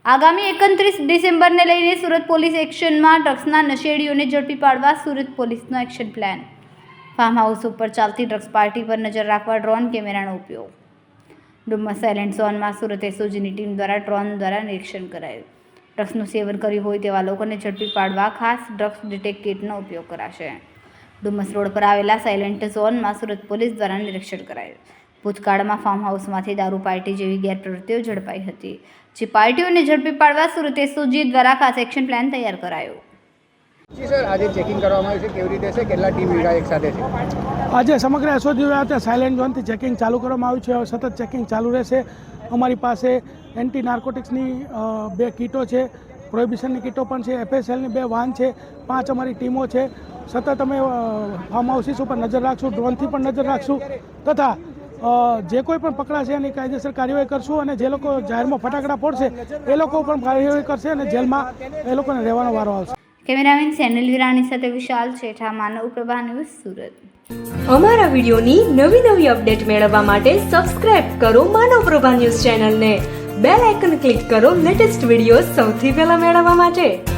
આગામી 31 ડિસેમ્બરને લઈને સુરત પોલીસ એક્શનમાં ડ્રગ્સના નશેડીઓને ઝડપી પાડવા સુરત પોલીસનો એક્શન પ્લાન. ફાર્મ હાઉસ ઉપર ચાલતી ડ્રગ્સ પાર્ટી પર નજર રાખવા ડ્રોન કેમેરાનો ઉપયોગ. ડુમ્મસ સાયલેન્ટ ઝોનમાં સુરત એસઓજીની ટીમ દ્વારા ડ્રોન દ્વારા નિરીક્ષણ કરાયું. ડ્રગ્સનું સેવન કર્યું હોય તેવા લોકોને ઝડપી પાડવા ખાસ ડ્રગ્સ ડિટેક્ટ કિટનો ઉપયોગ કરાશે. ડુમ્મસ રોડ પર આવેલા સાયલેન્ટ ઝોનમાં સુરત પોલીસ દ્વારા નિરીક્ષણ કરાયું. ભૂતકાળમાં ફાર્મ હાઉસમાંથી દારૂ પાર્ટી જેવી ગેરપ્રવૃત્તિઓ ઝડપાઈ હતી, જે પાર્ટીઓને ઝડપી પાડવા સુરત એસઓજી દ્વારા ખાસ એક્શન પ્લાન તૈયાર કરાયો. જી સર, આજે ચેકિંગ કરવામાં આવ્યું છે, કેવી રીતે છે, કેટલા ટીમ વિંગા એક સાથે છે? આજે સમગ્ર એસઓજી સાથે સાયલેન્ટ ઝોનથી ચેકિંગ ચાલુ કરવામાં આવ્યું છે. હવે સતત ચેકિંગ ચાલુ રહેશે. અમારી પાસે એન્ટી નાર્કોટિક્સની 2 કીટો છે, પ્રોહિબિશનની કીટો પણ છે, FSLની 2 વાન છે, 5 અમારી ટીમો છે. સતત અમે ફાર્મ હાઉસીસ ઉપર નજર રાખશું, ડ્રોનથી પણ નજર રાખશું તથા જે કોઈ પણ પકડાશે એની કાયદેસર કાર્યવાહી કરશું અને જે લોકો જાહેરમાં ફટાકડા ફોડશે એ લોકો પણ કાર્યવાહી કરશે અને જેલમાં એ લોકોને રહેવાનો વારો આવશે. કેમેરામેન સેનલ વિરાણી સાથે વિશાલ શેઠા, માનવ પ્રભા ન્યૂઝ, સુરત. અમારા વિડીયોની નવી અપડેટ મેળવવા માટે સબસ્ક્રાઇબ કરો માનવ પ્રભા ન્યૂઝ ચેનલને. બેલ આઇકન ક્લિક કરો લેટેસ્ટ વિડીયો સૌથી પહેલા મેળવવા માટે.